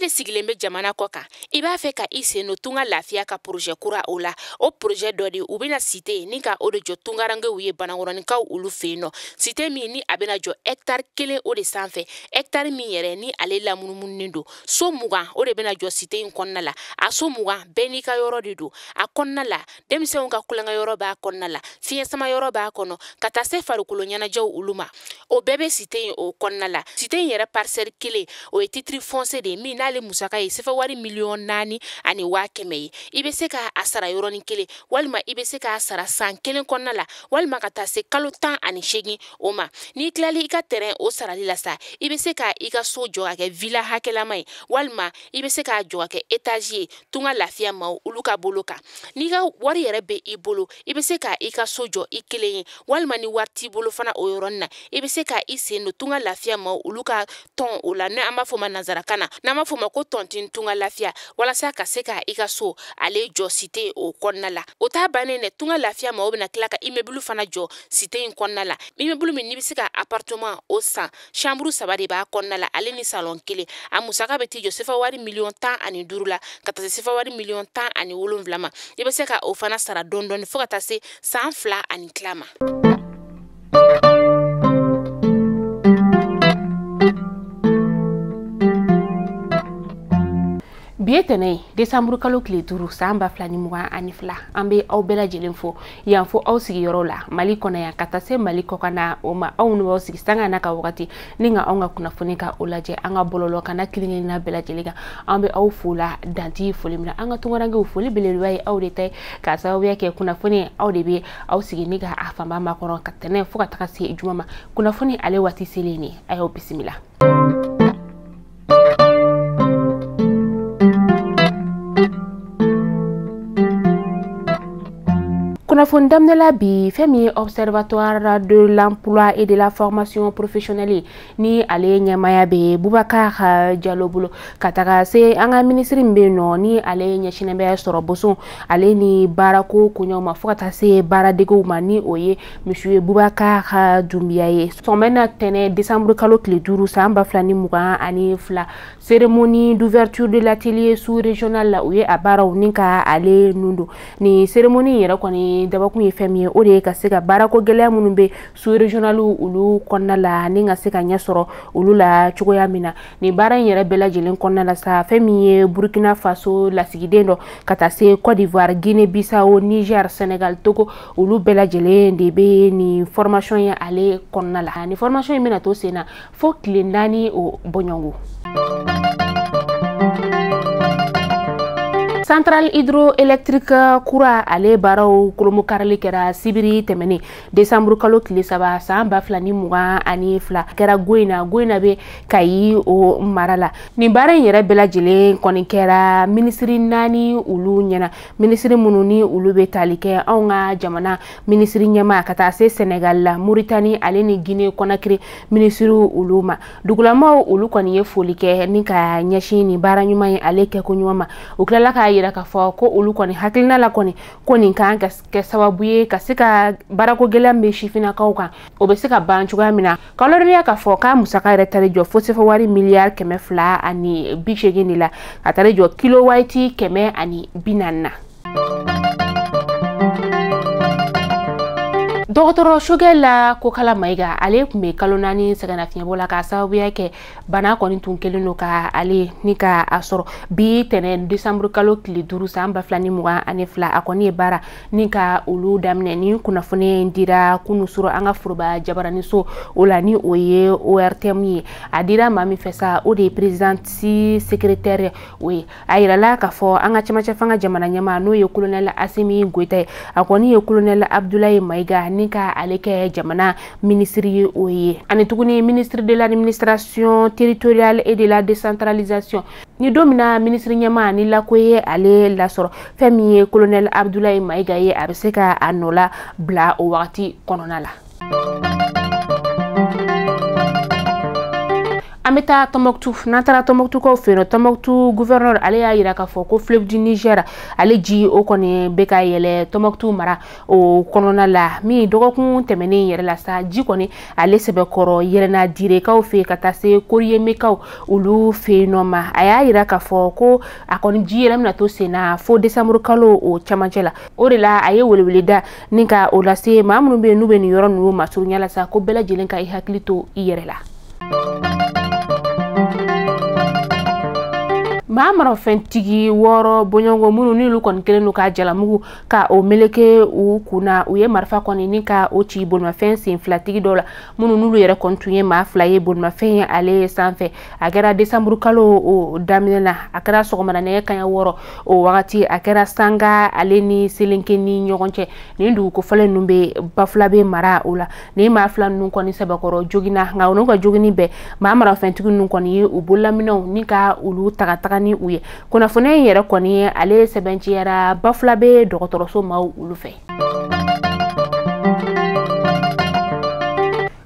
de sigilen bɛ jamana kɔ kan I b'a fɛ ka I sen no tunga lafiya ka projet kura o la o projet dɔ de u bɛna cité ni ka o de jɔ tungarangew ye banakɔrɔnikaw olu fɛ no cité min ni a bɛna jɔ hectare 1 o de sanfɛ hectare min yɛrɛ ni ale lamunumunen do so 20 o de bɛna jɔ cité in kɔnɔna la a so 20 bɛɛ n'i ka yɔrɔ de do a kɔnɔna la denmisɛnw ka kulonkɛ yɔrɔ b'a kɔnɔna la fiɲɛ sama yɔrɔ b'a kɔnɔ ka taa se farikolo ɲɛnajɛw olu ma o bɛɛ bɛ cité in o kɔnɔna la cité in yɛrɛ parcelle 1 o ye titre foncier de min n'ale musaka ye sefa wari 4,000,000 ani 100,000 ye I bɛ se ka a sara yɔrɔnin kelen walima I bɛ se ka sara san 1 kɔnɔna la walima ka taa se kalo 18 o ma n'i tilali I ka terrain o sarali la sa I bɛ se ka I ka so jɔ ka kɛ villa hakɛlama ye walima I bɛ se ka jɔ ka kɛ étage ye tunga lafiya ma olu ka bolo kan n'i ka wari yɛrɛ bɛ I bolo I bɛ se ka I ka so jɔ I kelen ye walima ni wari t'i bolo fana o yɔrɔnin na I bɛ se ka I sen no tunga lafiya ma olu ka tɔn o la n'an b'a fɔ ma nazarakan na n'an b'a fɔ ma ko tɔntin tunga lafiya walasa ka se ka I ka so ale jɔ cité o kɔnɔna la o t'a bannen dɛ tunga lafiya ma o bɛna tila ka immeuble fana jɔ cité in kɔnɔna la immeuble min n'i bɛ se ka appartement o san chambre 3 de b'a kɔnɔna la ale ni salon 1 a musaka bɛ t'i jɔ sefa wari 15,000,000 la ka taa se sefa wari 17,000,000 ma I bɛ se ka o fana sara dɔɔni fo ka taa se san 2 ani tila ma. Bietene décembre kalo kile 5 san 2022 an bɛ aw bɛɛ lajɛlen fo yan fo aw sigiyɔrɔ la Mali kɔnɔ yan ka taa se Mali kɔkan o ma aw n'aw sigi sanga na ka wagati ni ka anw ka kunnafoni ka o lajɛ an ka bɔlɔlɔ kana kilinina bɛɛ lajɛlen kan an bɛ aw fo la danti foli mina an ka tungarangew foli belebeleba ye aw de ta ka sababuya kɛ kunnafoni aw de bɛ aw sigi ni ka a fanba makɔrɔ ka tɛnɛ fo ka taga se juma ma kunnafoni ale waati selen ni ayo bisimila. Kunnafoni damnela bi femi observatoire de l'emploi et de la formation professionnelle ni ale ɲɛmaya be Boubacar Diallo bolo ka taga se an ka ministre be no ni ale ɲɛsinen bɛ sɔrɔ boson ale ni baarako koɲɛw ma fo ka taa se baaradegew ma ni o ye monsieur Boubacar Doumbia ye sɔmɛna tɛnɛ décembre kalo tile 5 san 2022 cérémonie d'ouverture de l'atelier sous-régional la u ye a baaraw ni ka ale nundo ni cérémonie yɛrɛ kɔni dabakun ye fɛn min ye o de ye ka se ka baarako gɛlɛya minnu bɛ sous-régional olu kɔnɔna la ni ka se ka ɲɛ sɔrɔ olu la cogoya min na ni baara in yɛrɛ bɛɛ lajɛlen kɔnɔna la sa fɛn min ye Burkina Faso lasigiden dɔ ka taa se Côte d'Ivoire Guinée Bissau Niger Sénégal Togo olu bɛɛ lajɛlen de bɛ ni formation ye ale kɔnɔna la ni formation in bɛna to sen na fo tile 4 o bɔɲɔngo. Centrale hydroélectrique kura ale baaraw kolomo karali kɛra sibiri tɛmɛnen décembre kalo tile 3 san 2022 kɛra Goyina bɛ Kayi o mara la ni baara in yɛrɛ bɛɛ lajɛlen kɔni kɛra ministre 4 olu ɲɛna ministre minnu ni olu bɛ tali kɛ anw ka jamana ministre ɲɛma ka taa se Sénégal la Mauritanie ale ni Guinée Conakry ministre olu ma dugulamaw olu kɔni ye foli kɛ ni ka ɲɛsin ni baara ɲuman ye ale kɛ ko ɲuman ma o kilala ka yira ka fɔ ko olu kɔni hakilina la kɔni ko nin kan ka kɛ sababu ye ka se ka baarako gɛlɛya bɛ sifinnakaw kan o bɛ se ka ban cogoya min na kaloriya ka fɔ ka musaka yɛrɛ tari jɔ fo sefa wari miliyari 200 ani 80 de la ka tari jɔ kilowaati 140 na. Dɔgɔtɔrɔ Sogɛl la Kokala Mayiga ale tun bɛ kalo 4 sɛgɛnna fiɲɛbɔ la ka sababuya kɛ bana kɔni tun kelen do ka ale ni ka a sɔrɔ bi tɛnɛ décembre kalo tile 5 san 2022 a kɔni ye baara ni ka olu daminɛ ni kunnafoni dira kunu sɔrɔ an ka foroba jabarani so o la ni o ye ORTM ye a dira maa min fɛ sa o de ye présidente secrétaire o ye a yirala ka fɔ an ka cɛmancɛ fanga jamana ɲɛma n'o ye colonel Asimi Goita ye a kɔni ye colonel Abdoulaye Mayiga ni ka ale kɛ jamana ministre ye o ye ani tuguni ministre de l'administration territoriale et de la décentralisation ni domina ministre ɲɛma ni lako ye ale lasɔrɔ fɛn min ye colonel Abdoulaye Mayiga ye a bɛ se ka a nɔ la bila o wagati kɔnɔna la. Ameta Tombouctou natara Tombouctou ko feno Tombouctou gouverneur ale ya yira ka fɔ ko fleuve du Niger ale ji o kɔni bɛ ka yɛlɛ Tombouctou mara o kɔnɔna la min dɔgɔkun tɛmɛnen yɛrɛ la sa ji kɔni ale sɛbɛkɔrɔ yɛlɛna direkaw fɛ ka taa se koriyemekaw olu fɛ nɔ ma a y'a yira ka fɔ ko a kɔni ji yɛlɛ bɛna to sen na fo décembre kalo o camancɛ la o de la a ye weleweleda ni ka o lase maa minnu bɛ yen n'u bɛ nin yɔrɔ ninnu masurunya la sa ko bɛɛ lajɛlen ka i hakili to i yɛrɛ la. Maamarafɛntigi wɔɔrɔ bɔɲɔgɔn minnu n'olu kɔni kelen don ka jalamugu ka o meleke u kunna u ye marifa kɔni ni ka o ci bolimafɛn sen filatigi dɔ la minnu n'olu yɛrɛ kɔni tun ye maa fila ye bolimafɛn ye ale sanfɛ a kɛra décembre kalo o daminɛ na a kɛra sɔgɔmada nɛgɛ kanɲɛ 6 o wagati a kɛra sanga ale ni Selenke ni ɲɔgɔn cɛ nin dugukofɔlen ninnu bɛ Bafulabe mara o la nin maa fila ninnu kɔni sɛbɛkɔrɔ joginna nka olu ka jogini bɛɛ maamarafɛntigi ninnu kɔni ye u bololaminɛw ni ka olu taga ni u ye kunnafoniya in yɛrɛ kɔni ale sɛbɛnciyara Bafulabe dɔgɔtɔrɔso maaw olu fɛ.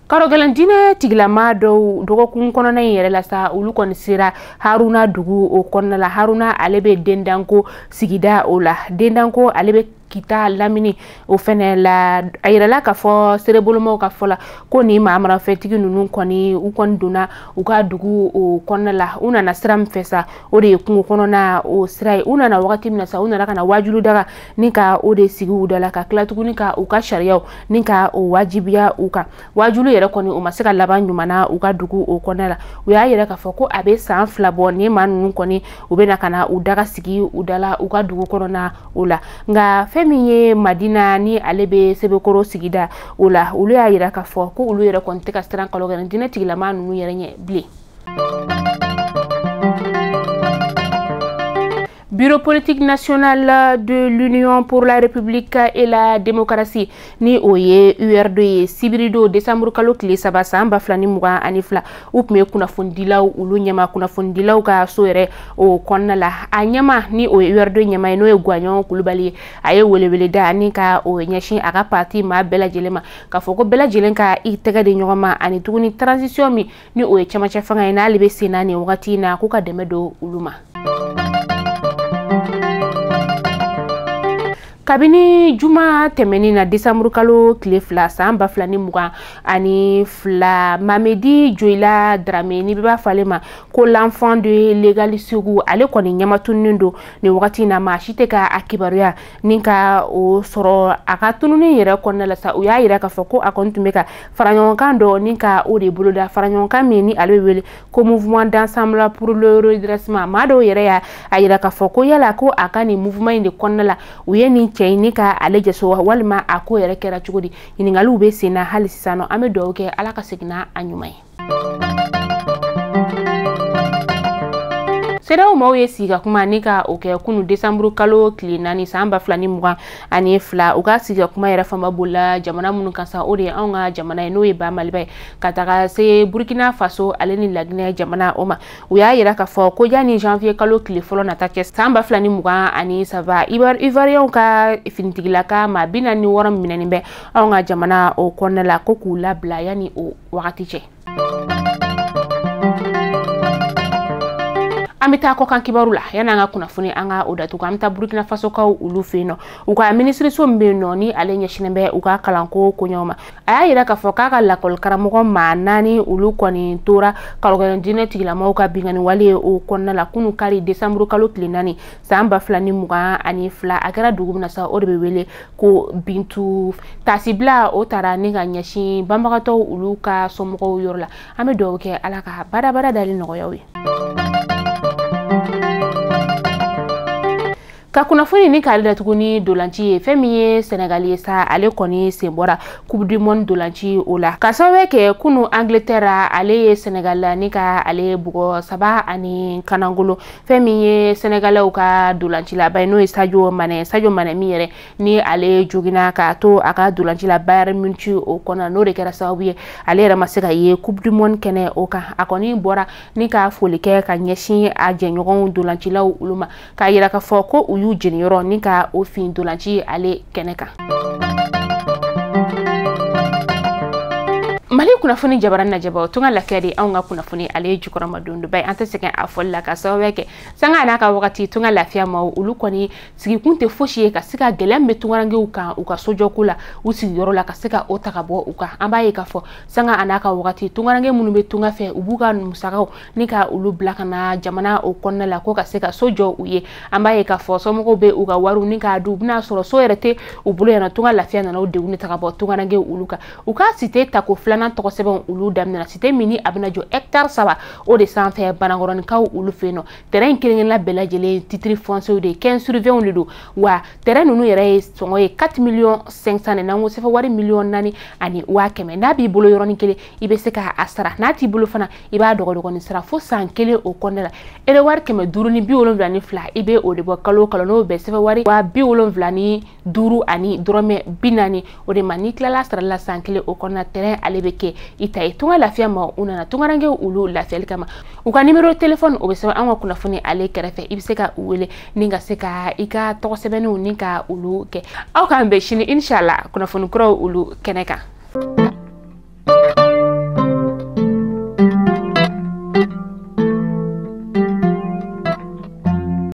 Karogɛlɛn diinɛ tigilama dɔw dɔgɔkun kɔnɔna in yɛrɛ la sa olu kɔni sera Haruna dugu o kɔnɔna la Haruna ale bɛ Dendanko sigida o la Dendanko ale bɛ kita lamini o fɛnɛ la a yirala ka fɔ serebolomaw ka fɔ la ko ni maamarafɛntigi ninnu kɔni u kɔni donna u ka dugu o kɔnɔna la u nana sira min fɛ sa o de ye kungo kɔnɔna o sira ye u nana wagati min na sa u nana ka na wajulu daga ni ka o de sigi u da la ka tila tuguni ka u ka sariyaw ni ka o wajibiya u kan wajulu yɛrɛ kɔni u ma se ka laban ɲumana u ka dugu o kɔnɔna la u y'a yɛrɛ ka fɔ ko a bɛ san 2 bɔ ni maa ninnu kɔni u bɛna ka na u daga sigi u da la u ka dugu kɔnɔna o la nka fɛn min ye Madina ni ale bɛ Sebekɔrɔ sigida o la olu y'a yira ka fɔ ko olu yɛrɛ kɔni tɛ ka siran Karogɛlɛn diinɛ tigilama ninnu yɛrɛ ɲɛ bilen. Bureau politique national de l'Union pour la République et la démocratie ni o ye UR2 ye sibirido décembre kalo tile 3 san 2022 u tun ye kunnafonidilaw olu ɲɛma kunnafonidilaw ka so yɛrɛ o kɔnɔna la a ɲɛma ni o ye UR2 ɲɛma ye n'o ye Gwaɲɔn Kulubali ye a ye weleweleda ni ka o ɲɛsin a ka parti maa bɛɛ lajɛlen ma ka fɔ ko bɛɛ lajɛlen ka i tɛgɛ di ɲɔgɔn ma ani tuguni transition min ni o ye camancɛ fanga ye n'ale bɛ sen na nin wagati in na k'u ka dɛmɛ don olu ma. Kabini juma tɛmɛnin na décembre kalo tile 2 san 2022 Mamedi Joyila Dramé ni b'a fɔ ale ma ko l'enfant de l'égal Segu ale kɔni ɲamatunnen don ni wagati na maa si tɛ ka a kibaruya ni ka o sɔrɔ a ka tununi yɛrɛ kɔnɔna la sa u y'a yira ka fɔ ko a kɔni tun bɛ ka faraɲɔgɔnkan dɔ ni ka o de boloda faraɲɔgɔnkan min ni ale bɛ wele ko mouvement d'ensemble pour le redressement maa dɔw yɛrɛ y'a yira ka fɔ ko yala ko a ka nin mouvement in de kɔnɔna la u ye nin cɛ ni ka ale jɛso walima a ko yɛrɛ kɛra cogo di ɲininkaliw bɛ sen na hali sisan nɔ an bɛ dugawu kɛ Ala ka segin a ɲuman ye. CEDEAO maaw ye sigi ka kuma ni ka o kɛ kunu décembre kalo tile 4 san 2022 u ka sigi ka kuma yɛrɛ fanba bolila jamana minnu kan sa o de ye anw ka jamana ye n'o ye ba Maliba ye ka taga se Burkina Faso ale ni Laginɛ jamana o ma u y'a yira ka fɔ ko yani janvier kalo tile fɔlɔ nata cɛ san 2023 Ivoiriyɛnw ka finitigilaka maa 46 minɛnen bɛ anw ka jamana o kɔnɔna la ko k'u labila yani o wagati cɛ. An bɛ taa kɔkan kibaru la yani an ka kunnafoni an ka o datugu an bɛ taa Burkina Faso kaw olu fɛ yen nɔ u ka minisiriso min bɛ yen nɔ ni ale ɲɛsinnen bɛ u ka kalanko koɲɛw ma a y'a yira k'a fɔ k'a ka lakɔli karamɔgɔ maa 4 olu kɔni tora Karogɛlɛn diinɛ tigilamaw ka bingani wale o kɔnɔna la kunu kari décembre kalo tile 4 san 2022 a kɛra dugu min na sa o de bɛ wele ko Bintu tasibila o taara ni ka ɲɛsin banbagatɔw olu ka somɔgɔw yɔrɔ la an bɛ dugawu kɛ Ala ka baara dali nɔgɔyaw ye. Ka kunnafoni ni k'ale datugu ni dolanci ye fɛn min ye Senegal ye sa ale kɔni sen bɔra Coupe du Monde dolanci o la ka sababu kɛ kunu Angleterre ale ye Senegal la ni ka ale bugɔ 3 ani kanangolo fɛn min ye Senegalɛw ka dolanci la ba n'o ye Sadio Mané min yɛrɛ ni ale jogina ka to a ka dolanci la Bayern Munich o kɔnɔ n'o de kɛra sababu ye ale yɛrɛ ma se ka ye Coupe du Monde kɛnɛ o kan a kɔni bɔra ni ka foli kɛ ka ɲɛsin a jɛɲɔgɔnw dolancilaw olu ma k'a yira ka fɔ ko u y'u jeniyɔrɔ ni ka o fin dolanci ale kɛnɛ kan. Mali kunnafoni jabaran na jaba tunga lafiya di an ga kunnafoni ale jukura madundu bai anta segen afolla ka sawe ke sanga na ka wakati tunga lafiya ma ulu koni sigi kunte foshi ka sika gelembe tunga range uka sojo kula usi yoro la ka sika otaka bo uka ambaye ka fo sanga anaka wakati tunga range munu be tunga fe ubuka musaka nika ulu blaka na jamana o konna la ko ka sika sojo uye ambaye ka fo so mo be uka waru nika du bina soro so erete ubulo yana tunga lafiya na o de uni taka bo tunga range uluka uka site tako flana to seben ulu damna site mini abina jo hectare saba o de sanfɛ banagoroni kaw ulu feno terrain kelen la belajele titri foncier de 15 sur 20 lido wa terrain nunu yɛrɛ songo ye 4 millions 500 na ngo sefa wari million nani ani wa kɛmɛ na bi bolo yoroni kelen ibe se ka asara na ti bolo fana iba dogo ni sara fo san kelen o konnela ele wari kɛmɛ duru ni 70 ni fila ibe o de bo kalo no be sefa wari wa 70 ni duru ani drome binani o de mani klala sara la san kelen o konna terrain alebeke ita tunga lafiya ma unana tunga range ulu lafiya kama uka numero telephone o be se an wa kunnafoni ale kɛrɛfɛ ibe se ka wele ninga se ka ika tɔgɔ sɛbɛnniw ni ka ulu kɛ aw kan be shini inshallah kunnafoni kuraw ulu kɛnɛ kan